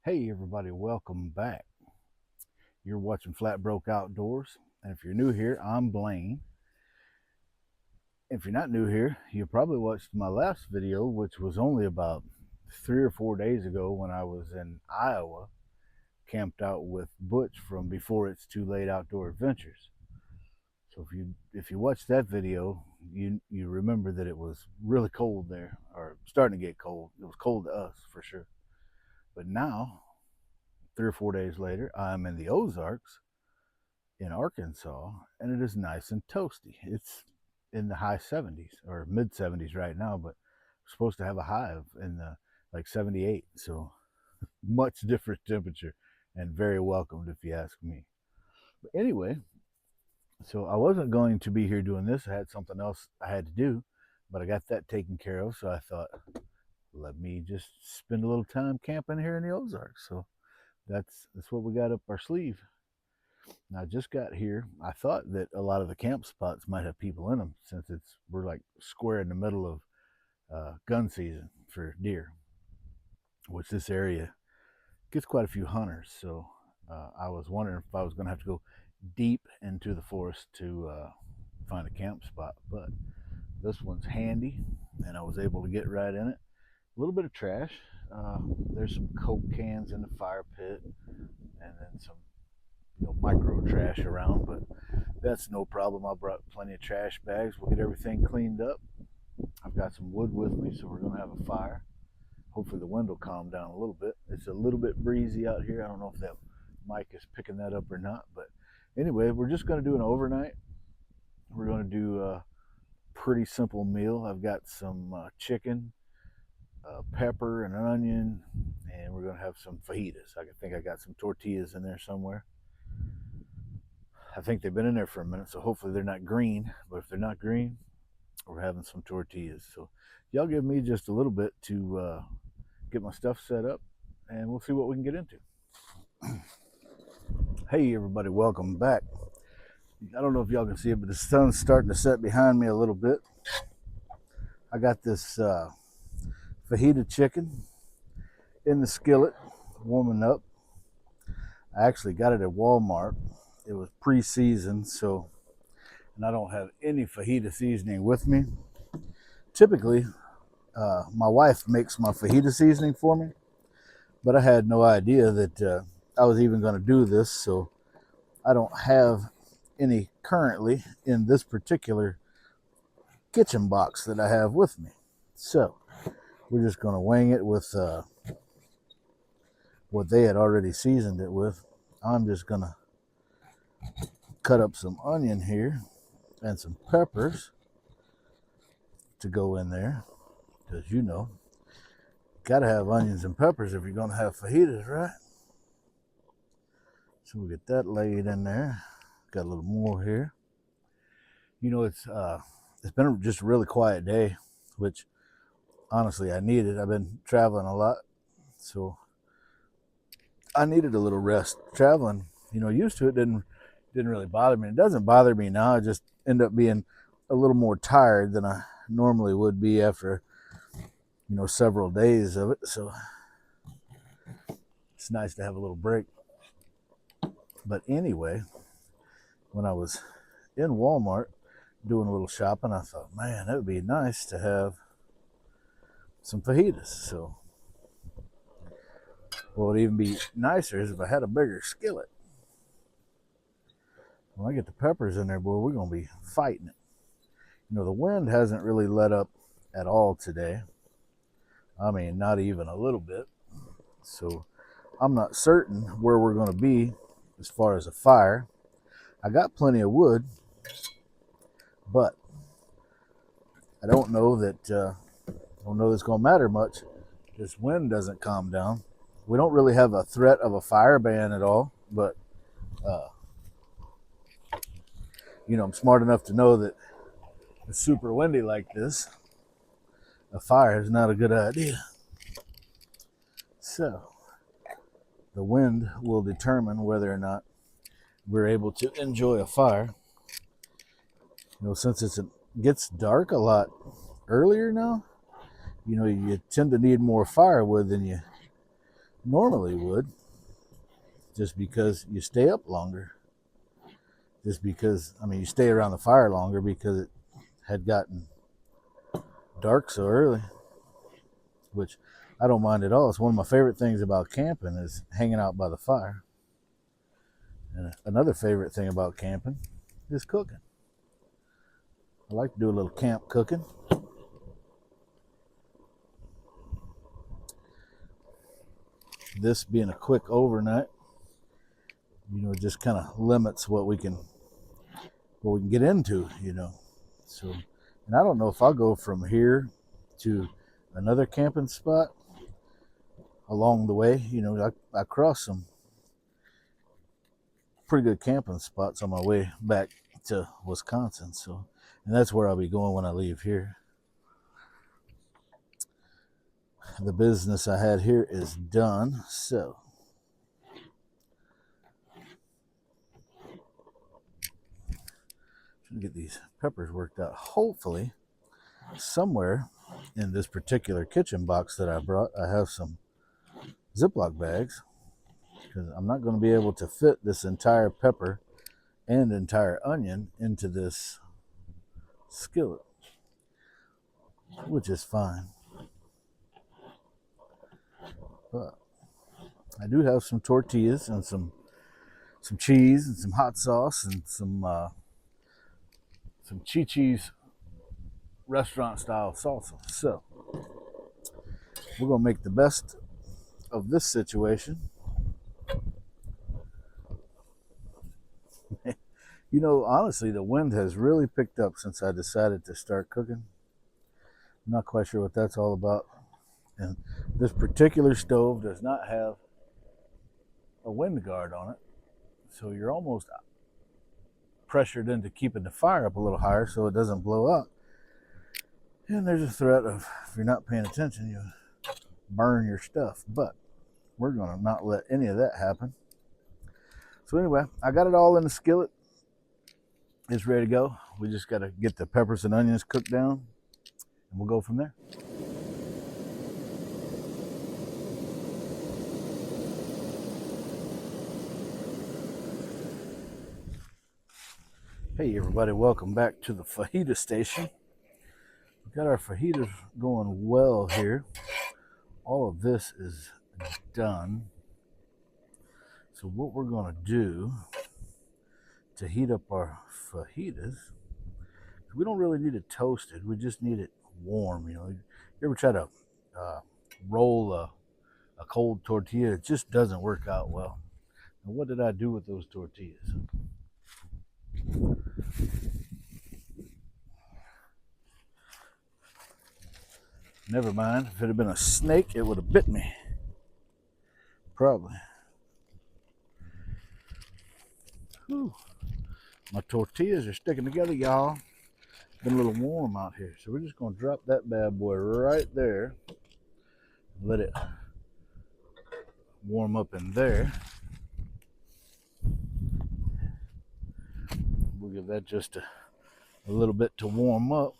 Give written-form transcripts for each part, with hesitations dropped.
Hey everybody, welcome back. You're watching Flat Broke Outdoors, and if you're new here, I'm Blaine. If you're not new here, you probably watched my last video, which was only about 3 or 4 days ago when I was in Iowa, camped out with Butch from Before It's Too Late Outdoor Adventures. So if you watched that video, you remember that it was really cold there, or starting to get cold. It was cold to us for sure. But now, 3 or 4 days later, I'm in the Ozarks in Arkansas, and it is nice and toasty. It's in the high 70s or mid 70s right now, but we're supposed to have a high of in the like 78. So much different temperature and very welcomed if you ask me. But anyway, so I wasn't going to be here doing this. I had something else I had to do, but I got that taken care of. So I thought, let me just spend a little time camping here in the Ozarks. So that's what we got up our sleeve. And I just got here. I thought that a lot of the camp spots might have people in them since we're like square in the middle of gun season for deer, which this area gets quite a few hunters. So I was wondering if I was going to have to go deep into the forest to find a camp spot, but this one's handy, and I was able to get right in it. A little bit of trash. There's some Coke cans in the fire pit, and then some micro trash around, but that's no problem. I brought plenty of trash bags. We'll get everything cleaned up. I've got some wood with me, so we're going to have a fire. Hopefully the wind will calm down a little bit. It's a little bit breezy out here. I don't know if that mic is picking that up or not, but anyway, we're just going to do an overnight. We're going to do a pretty simple meal. I've got some chicken, pepper, and an onion, and we're going to have some fajitas. I think I got some tortillas in there somewhere. I think they've been in there for a minute, so hopefully they're not green. But if they're not green, we're having some tortillas. So y'all give me just a little bit to get my stuff set up, and we'll see what we can get into. Hey everybody, welcome back. I don't know if y'all can see it, but the sun's starting to set behind me a little bit. I got this fajita chicken in the skillet, warming up. I actually got it at Walmart. It was pre-seasoned, so, and I don't have any fajita seasoning with me. Typically, my wife makes my fajita seasoning for me, but I had no idea that I was even going to do this, so I don't have any currently in this particular kitchen box that I have with me. So we're just going to wing it with what they had already seasoned it with. I'm just going to cut up some onion here and some peppers to go in there, because gotta have onions and peppers if you're gonna have fajitas, right? So we'll get that laid in there. Got a little more here. It's been just a really quiet day, which honestly I needed. I've been traveling a lot, so I needed a little rest. Traveling, used to it didn't really bother me. It doesn't bother me now. I just end up being a little more tired than I normally would be after several days of it. So it's nice to have a little break. But anyway, when I was in Walmart doing a little shopping, I thought, man, it would be nice to have some fajitas. So what would even be nicer is if I had a bigger skillet. When I get the peppers in there, boy, we're going to be fighting it. The wind hasn't really let up at all today. I mean, not even a little bit. So I'm not certain where we're going to be as far as a fire. I got plenty of wood, but I don't know that it's going to matter much. This wind doesn't calm down. We don't really have a threat of a fire ban at all, but I'm smart enough to know that it's super windy like this, a fire is not a good idea. So the wind will determine whether or not we're able to enjoy a fire. Since it gets dark a lot earlier now, you tend to need more firewood than you normally would, just because you stay up longer. Just because, I mean, you stay around the fire longer because it had gotten dark so early, which I don't mind at all. It's one of my favorite things about camping is hanging out by the fire. And another favorite thing about camping is cooking. I like to do a little camp cooking. This being a quick overnight, just kind of limits what we can get into, So, and I don't know if I'll go from here to another camping spot along the way. I crossed some pretty good camping spots on my way back to Wisconsin. So, and that's where I'll be going when I leave here. The business I had here is done. So, trying to get these peppers worked out. Hopefully, somewhere in this particular kitchen box that I brought, I have some Ziploc bags, because I'm not going to be able to fit this entire pepper and entire onion into this skillet, which is fine. But I do have some tortillas and some cheese and some hot sauce and some Chi-Chi's restaurant style salsa. So we're going to make the best of this situation. Honestly, the wind has really picked up since I decided to start cooking. I'm not quite sure what that's all about. And this particular stove does not have a wind guard on it. So you're almost pressured into keeping the fire up a little higher so it doesn't blow up. And there's a threat of, if you're not paying attention, you burn your stuff. But we're going to not let any of that happen. So anyway, I got it all in the skillet. It's ready to go. We just got to get the peppers and onions cooked down, and we'll go from there. Hey everybody, welcome back to the fajita station. We've got our fajitas going well here. All of this is done. So what we're going to do to heat up our fajitas, we don't really need it toasted, we just need it warm. You ever try to roll a cold tortilla? It just doesn't work out well. And what did I do with those tortillas? Never mind. If it had been a snake, it would have bit me. Probably. Whew. My tortillas are sticking together, y'all. It's been a little warm out here. So we're just going to drop that bad boy right there. Let it warm up in there. We'll give that just a little bit to warm up.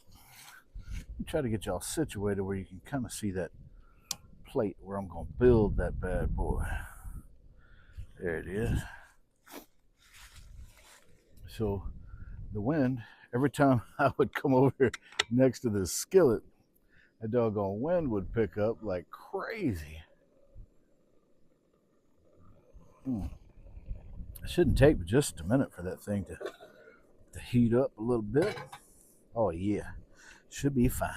Try to get y'all situated where you can kind of see that plate where I'm going to build that bad boy. There it is. So the wind, every time I would come over next to this skillet, that doggone wind would pick up like crazy. It shouldn't take but just a minute for that thing to heat up a little bit. Oh yeah, should be fine.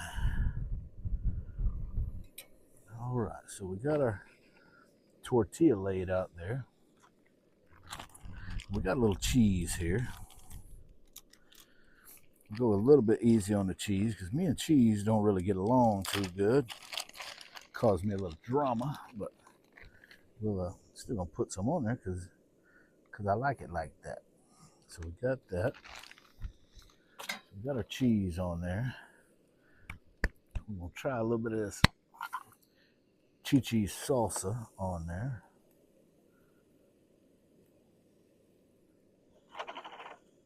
All right, so we got our tortilla laid out there. We got a little cheese here. We'll go a little bit easy on the cheese because me and cheese don't really get along too good. Caused me a little drama, but we'll still gonna put some on there because I like it like that. So we got that. We got our cheese on there. We're gonna try a little bit of this Chi-Chi's salsa on there.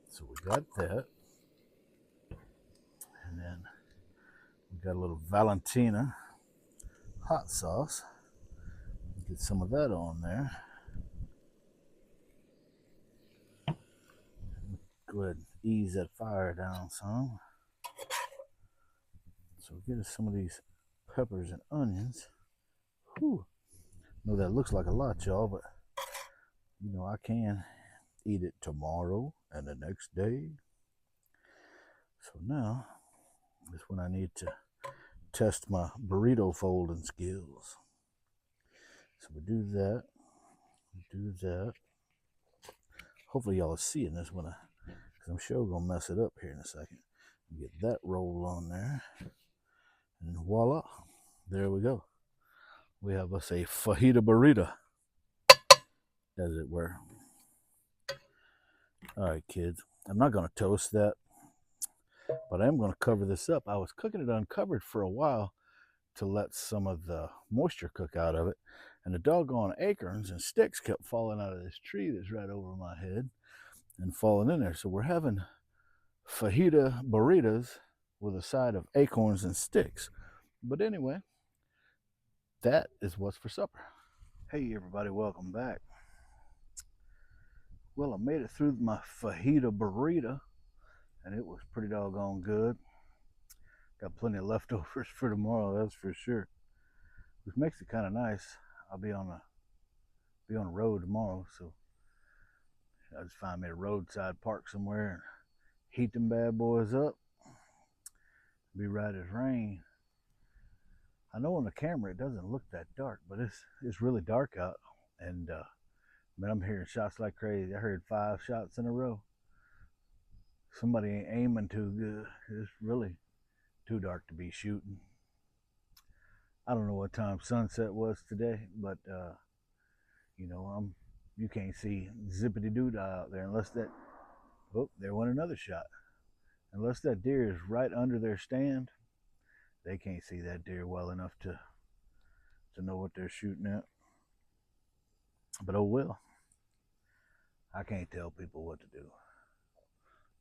So we got that. And then we got a little Valentina hot sauce. Get some of that on there. Go ahead and ease that fire down some. So get us some of these peppers and onions. Whew. I know that looks like a lot, y'all, but you know I can eat it tomorrow and the next day. So now is when I need to test my burrito folding skills. So we do that. Hopefully y'all are seeing this when because I'm sure gonna mess it up here in a second. Get that roll on there, and voila, there we go. We have us a fajita burrito, as it were. All right, kids. I'm not gonna toast that, but I am gonna cover this up. I was cooking it uncovered for a while to let some of the moisture cook out of it, and the doggone acorns and sticks kept falling out of this tree that's right over my head and falling in there. So we're having fajita burritos with a side of acorns and sticks. But anyway, that is what's for supper. Hey everybody, welcome back. Well, I made it through my fajita burrito, and it was pretty doggone good. Got plenty of leftovers for tomorrow, that's for sure. Which makes it kind of nice. I'll be on the road tomorrow, so I just find me a roadside park somewhere and heat them bad boys up. Be right as rain. I know on the camera it doesn't look that dark, but it's really dark out, and man, I'm hearing shots like crazy. I heard 5 shots in a row. Somebody ain't aiming too good. It's really too dark to be shooting. I don't know what time sunset was today, but you know, you can't see zippity doo out there unless that. Oh, there went another shot. Unless that deer is right under their stand, they can't see that deer well enough to know what they're shooting at. But oh well. I can't tell people what to do.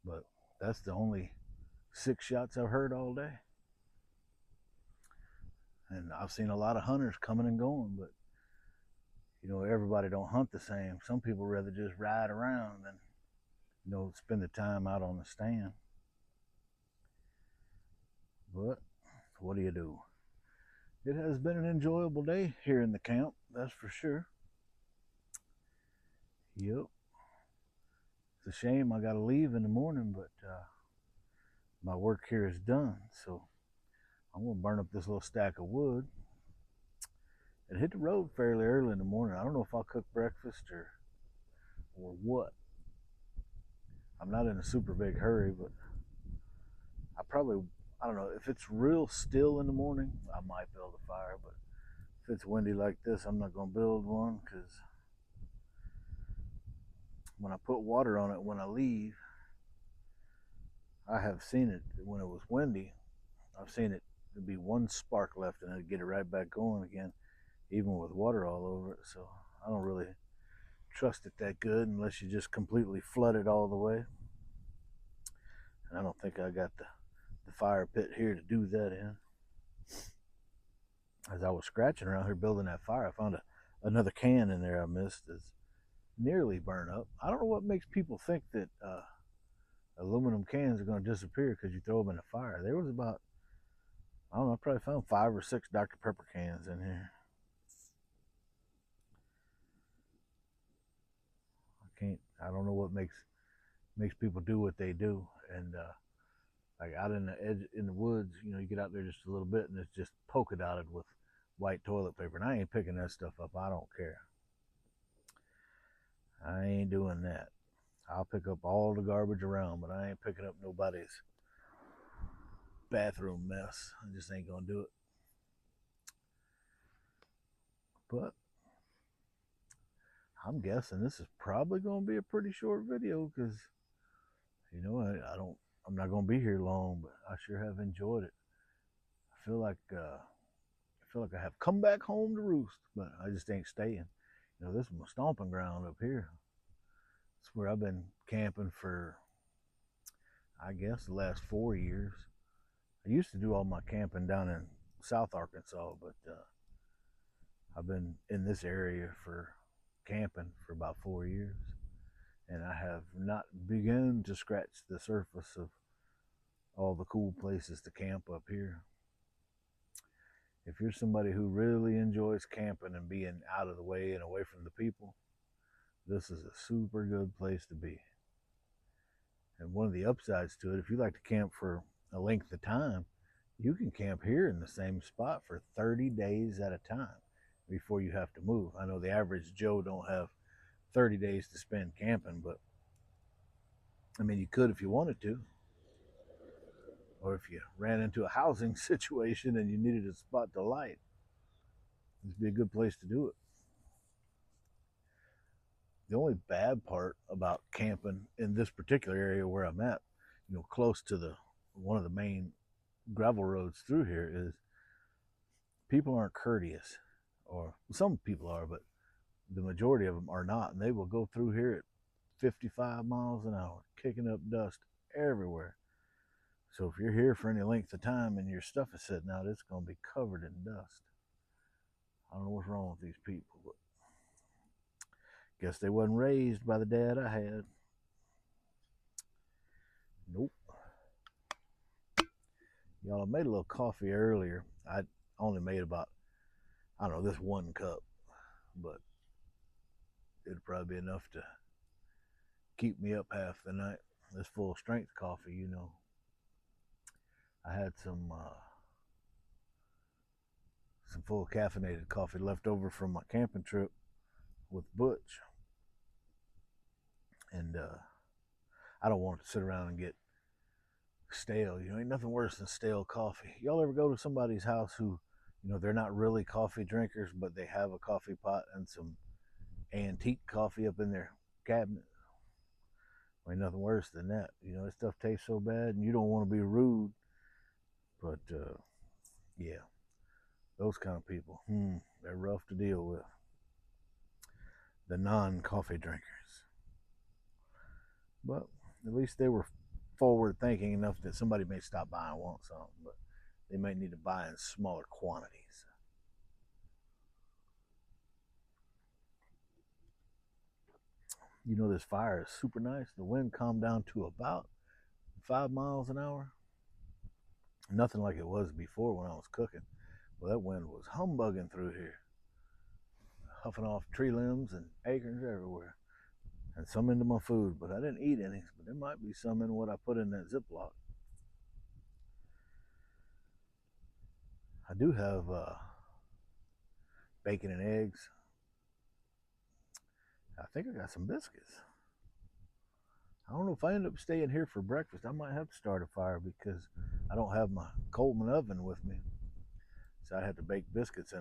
But that's the only 6 shots I've heard all day. And I've seen a lot of hunters coming and going, but you know, everybody don't hunt the same. Some people rather just ride around than, you know, spend the time out on the stand. But what do you do? It has been an enjoyable day here in the camp, that's for sure. Yep. It's a shame I got to leave in the morning, but my work here is done. So I'm going to burn up this little stack of wood and hit the road fairly early in the morning. I don't know if I'll cook breakfast or what. I'm not in a super big hurry, but I don't know, if it's real still in the morning, I might build a fire, but if it's windy like this, I'm not going to build one, because when I put water on it when I leave, I have seen it when it was windy. I've seen it be one spark left and it'd get it right back going again, even with water all over it. So I don't really trust it that good unless you just completely flood it all the way. And I don't think I got the fire pit here to do that in. As I was scratching around here building that fire, I found another can in there I missed that's nearly burned up. I don't know what makes people think that aluminum cans are going to disappear because you throw them in the fire. There was about, I don't know, I probably found 5 or 6 Dr. Pepper cans in here. I don't know what makes people do what they do. And like out in the woods, you know, you get out there just a little bit and it's just polka dotted with white toilet paper. And I ain't picking that stuff up. I don't care. I ain't doing that. I'll pick up all the garbage around, but I ain't picking up nobody's bathroom mess. I just ain't gonna do it. But I'm guessing this is probably gonna be a pretty short video because, you know, I'm not gonna be here long, but I sure have enjoyed it. I feel like I have come back home to roost, but I just ain't staying. You know, this is my stomping ground up here. It's where I've been camping for, I guess, the last 4 years. I used to do all my camping down in South Arkansas, but I've been in this area for camping for about 4 years, and I have not begun to scratch the surface of all the cool places to camp up here. If you're somebody who really enjoys camping and being out of the way and away from the people, this is a super good place to be. And one of the upsides to it, if you like to camp for a length of time, you can camp here in the same spot for 30 days at a time before you have to move. I know the average Joe don't have 30 days to spend camping, but I mean, you could if you wanted to, or if you ran into a housing situation and you needed a spot to light, this would be a good place to do it. The only bad part about camping in this particular area where I'm at, close to the one of the main gravel roads through here, is people aren't courteous, or some people are, but the majority of them are not, and they will go through here at 55 miles an hour, kicking up dust everywhere. So if you're here for any length of time and your stuff is sitting out, it's going to be covered in dust. I don't know what's wrong with these people, but guess they wasn't raised by the dad I had. Nope. Y'all, I made a little coffee earlier. I only made about, I don't know, this one cup, but it'd probably be enough to keep me up half the night. This full strength coffee, I had some full caffeinated coffee left over from my camping trip with Butch, and I don't want it to sit around and get stale. Ain't nothing worse than stale coffee. Y'all ever go to somebody's house who, they're not really coffee drinkers, but they have a coffee pot and some antique coffee up in their cabinet? Ain't nothing worse than that. This stuff tastes so bad, and you don't want to be rude, but yeah, those kind of people, they're rough to deal with. The non-coffee drinkers. But at least they were forward thinking enough that somebody may stop by and want something, but they might need to buy in smaller quantities. This fire is super nice. The wind calmed down to about 5 miles an hour. Nothing like it was before when I was cooking. Well, that wind was humbugging through here, huffing off tree limbs and acorns everywhere, and some into my food, but I didn't eat any. But there might be some in what I put in that Ziploc. I do have bacon and eggs. I think I got some biscuits. I don't know if I end up staying here for breakfast. I might have to start a fire because I don't have my Coleman oven with me. So I had to bake biscuits in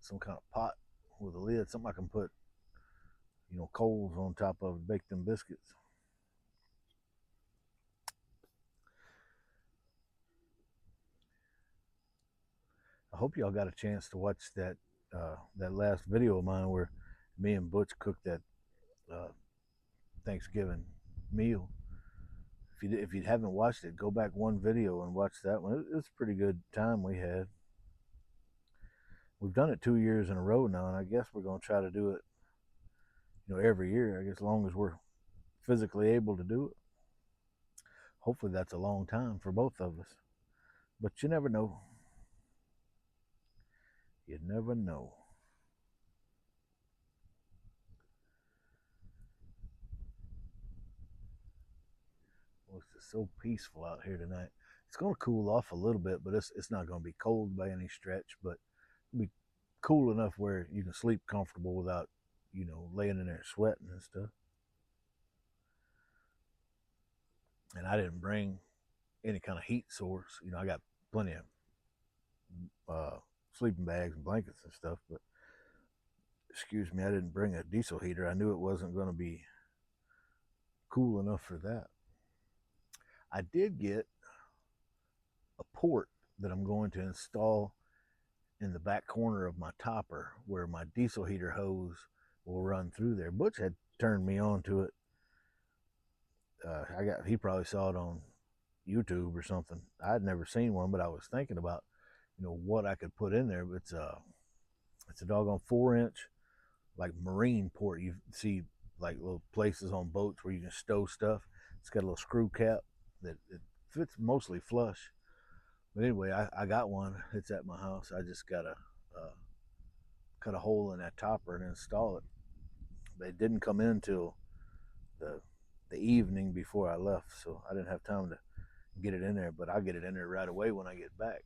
some kind of pot with a lid, something I can put, coals on top of and bake them biscuits. I hope y'all got a chance to watch that last video of mine where me and Butch cooked that Thanksgiving meal. If you haven't watched it, go back one video and watch that one. It was a pretty good time we had. We've done it 2 years in a row now, and I guess we're going to try to do it, every year. I guess as long as we're physically able to do it. Hopefully that's a long time for both of us. But you never know. You never know. Well, it's just so peaceful out here tonight. It's going to cool off a little bit, but it's not going to be cold by any stretch. But it'll be cool enough where you can sleep comfortable without, laying in there sweating and stuff. And I didn't bring any kind of heat source. I got plenty of sleeping bags and blankets and stuff, but excuse me, I didn't bring a diesel heater. I knew it wasn't going to be cool enough for that. I did get a port that I'm going to install in the back corner of my topper where my diesel heater hose will run through there. Butch had turned me on to it. He probably saw it on YouTube or something. I'd never seen one, but I was thinking about, what I could put in there. But It's a doggone 4-inch, like marine port. You see like little places on boats where you can stow stuff. It's got a little screw cap that it fits mostly flush. But anyway, I got one. It's at my house. I just got to cut a hole in that topper and install it. But it didn't come in until the the evening before I left, so I didn't have time to get it in there. But I'll get it in there right away when I get back.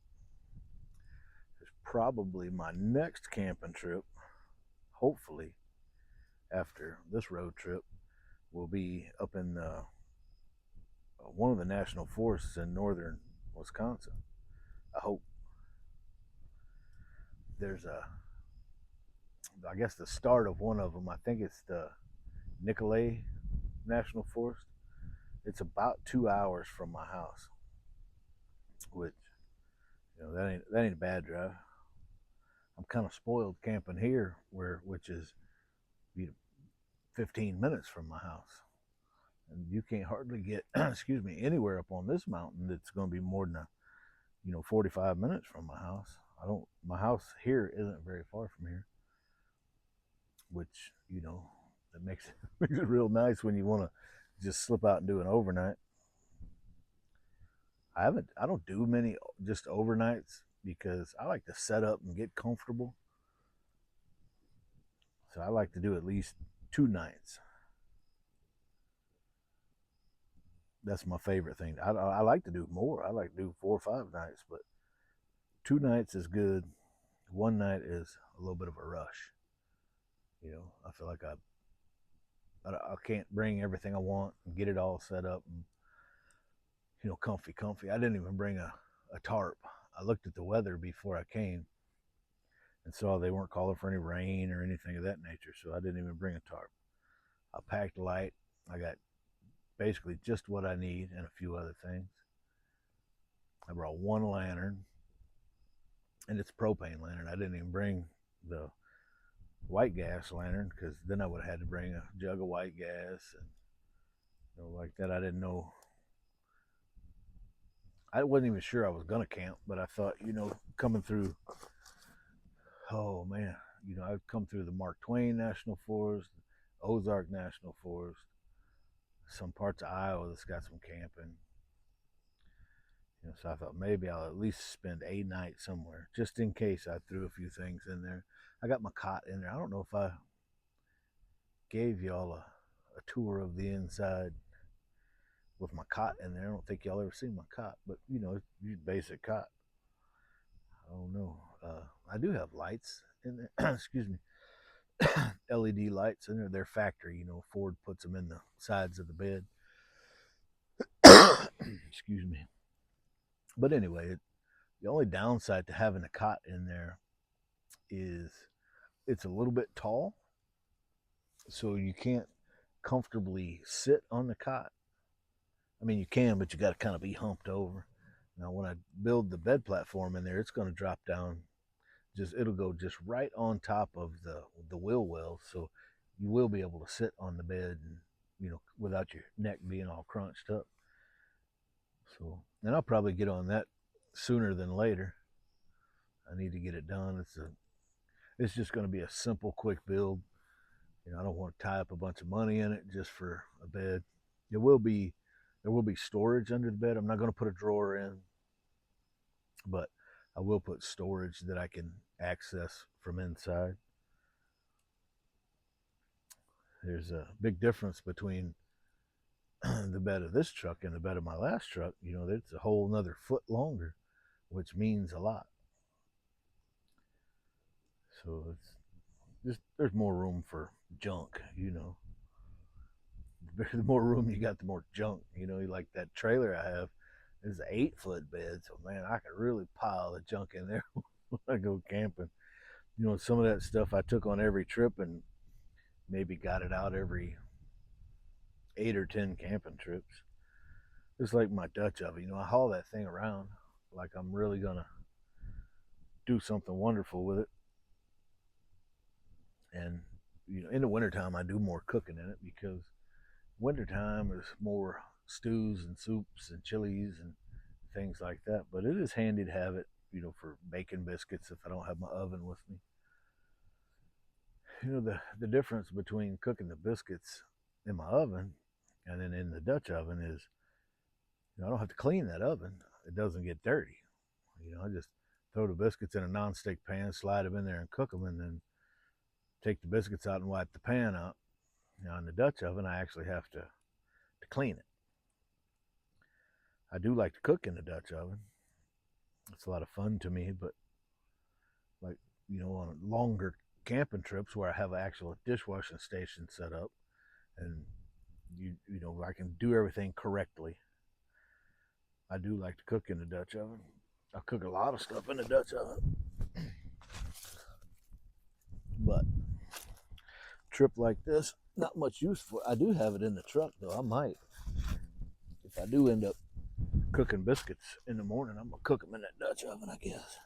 It's probably my next camping trip. Hopefully, after this road trip, will be up in one of the national forests in northern Wisconsin. I hope there's I guess the start of one of them. I think it's the Nicolay National Forest. It's about 2 hours from my house, which that ain't a bad drive. I'm kind of spoiled camping here, which is 15 minutes from my house, and you can't hardly get excuse me anywhere up on this mountain that's going to be more than 45 minutes from my house. I don't. My house here isn't very far from here, which it makes makes it real nice when you want to just slip out and do an overnight. I don't do many just overnights because I like to set up and get comfortable. So I like to do at least 2 nights. That's my favorite thing. I like to do more. I like to do 4 or 5 nights, but 2 nights is good. One night is a little bit of a rush. I feel like I can't bring everything I want and get it all set up and comfy. I didn't even bring a tarp. I looked at the weather before I came and saw they weren't calling for any rain or anything of that nature, so I didn't even bring a tarp. I packed light. I got basically just what I need and a few other things. I brought one lantern, and it's a propane lantern. I didn't even bring the white gas lantern because then I would have had to bring a jug of white gas and like that. I didn't know. I wasn't even sure I was gonna camp, but I thought, coming through. Oh man, I've come through the Mark Twain National Forest, Ozark National Forest, some parts of Iowa that's got some camping. So I thought maybe I'll at least spend a night somewhere, just in case I threw a few things in there. I got my cot in there. I don't know if I gave y'all a tour of the inside with my cot in there. I don't think y'all ever seen my cot, but it's basic cot. I don't know. I do have lights in there. Excuse me. LED lights in there. They're factory. Ford puts them in the sides of the bed. Excuse me. But anyway, the only downside to having a cot in there is it's a little bit tall, so you can't comfortably sit on the cot. I mean, you can, but you got to kind of be humped over. Now, when I build the bed platform in there, it's going to drop down. It'll go just right on top of the wheel well, so you will be able to sit on the bed and without your neck being all crunched up. So, and I'll probably get on that sooner than later. I need to get it done. It's just going to be a simple, quick build. I don't want to tie up a bunch of money in it just for a bed. There will be storage under the bed. I'm not going to put a drawer in, but I will put storage that I can access from inside. There's a big difference between the bed of this truck and the bed of my last truck. It's a whole another foot longer, which means a lot. So it's just there's more room for junk. The more room you got, the more junk. Like that trailer I have is an 8-foot bed, so man, I could really pile the junk in there when I go camping. Some of that stuff I took on every trip and maybe got it out every 8 or 10 camping trips. It's like my Dutch oven. I haul that thing around like I'm really gonna do something wonderful with it. And in the wintertime, I do more cooking in it because wintertime is more stews and soups and chilies and things like that. But it is handy to have it, for baking biscuits if I don't have my oven with me. The difference between cooking the biscuits in my oven and then in the Dutch oven is, I don't have to clean that oven. It doesn't get dirty. I just throw the biscuits in a nonstick pan, slide them in there and cook them, and then take the biscuits out and wipe the pan out. In the Dutch oven, I actually have to clean it. I do like to cook in the Dutch oven. It's a lot of fun to me, but like, on longer camping trips where I have an actual dishwashing station set up and I can do everything correctly, I do like to cook in the Dutch oven. I cook a lot of stuff in the Dutch oven. But trip like this, not much use for it. I do have it in the truck though. I might, if I do end up cooking biscuits in the morning, I'm gonna cook them in that Dutch oven, I guess.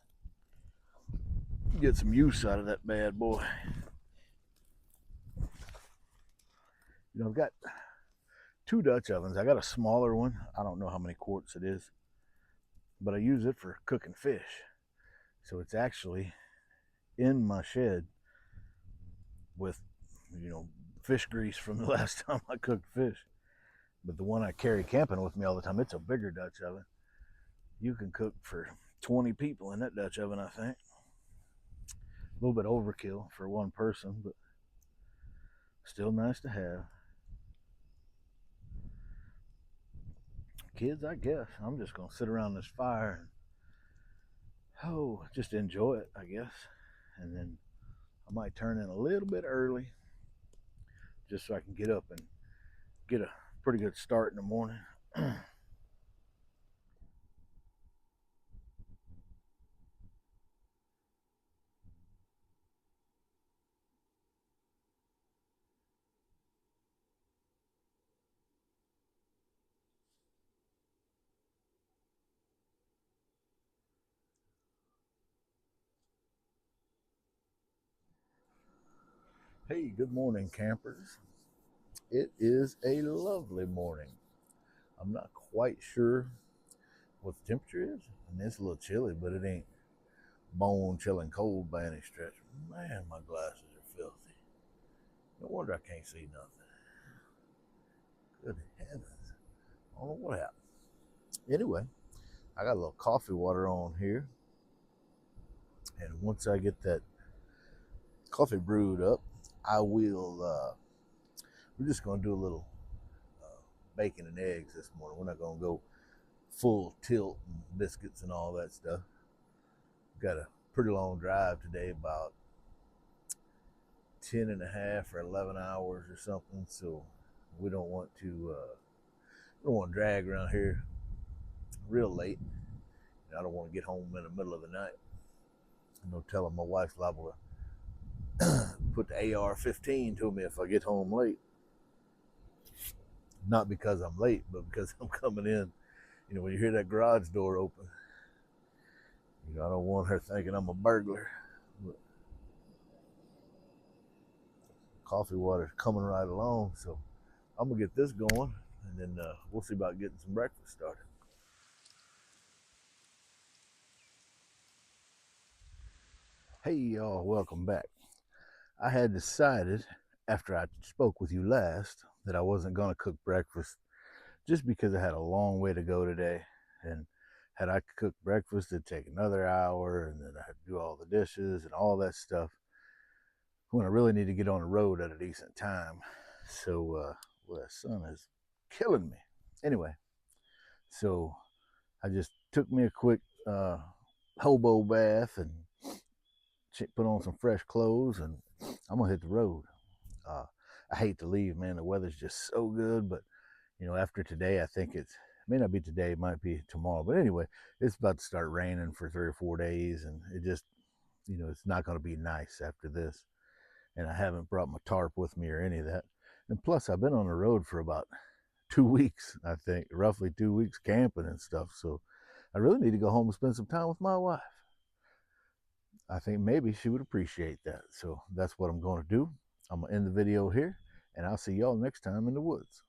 Get some use out of that bad boy. I've got two Dutch ovens. I got a smaller one. I don't know how many quarts it is, but I use it for cooking fish. So it's actually in my shed with, fish grease from the last time I cooked fish. But the one I carry camping with me all the time, it's a bigger Dutch oven. You can cook for 20 people in that Dutch oven, I think. A little bit overkill for one person, but still nice to have. Kids, I guess I'm just gonna sit around this fire and just enjoy it, I guess. And then I might turn in a little bit early just so I can get up and get a pretty good start in the morning. Hey, good morning, campers. It is a lovely morning. I'm not quite sure what the temperature is, and it's a little chilly, but it ain't bone chilling cold by any stretch. Man, my glasses are filthy. No wonder I can't see nothing. Good heavens. I don't know what happened. Anyway, I got a little coffee water on here, and once I get that coffee brewed up, I will. We're just gonna do a little bacon and eggs this morning. We're not gonna go full tilt and biscuits and all that stuff. Got a pretty long drive today, about 10 and a half or 11 hours or something. So we don't want to drag around here real late. I don't want to get home in the middle of the night. No telling my wife's liable to put the AR-15 to me if I get home late. Not because I'm late, but because I'm coming in. When you hear that garage door open, I don't want her thinking I'm a burglar. But coffee water's coming right along, so I'm gonna get this going, and then we'll see about getting some breakfast started. Hey y'all, welcome back. I had decided after I spoke with you last that I wasn't gonna cook breakfast just because I had a long way to go today, and had I cooked breakfast it'd take another hour, and then I had to do all the dishes and all that stuff when I really need to get on the road at a decent time. So the sun is killing me. Anyway, so I just took me a quick hobo bath and put on some fresh clothes, and I'm gonna hit the road. I hate to leave, man. The weather's just so good, but after today, I think it may not be today, it might be tomorrow. But anyway, it's about to start raining for 3 or 4 days, and it just, it's not going to be nice after this. And I haven't brought my tarp with me or any of that. And plus, I've been on the road for about 2 weeks, I think, roughly 2 weeks camping and stuff. So I really need to go home and spend some time with my wife. I think maybe she would appreciate that. So that's what I'm going to do. I'm going to end the video here, and I'll see y'all next time in the woods.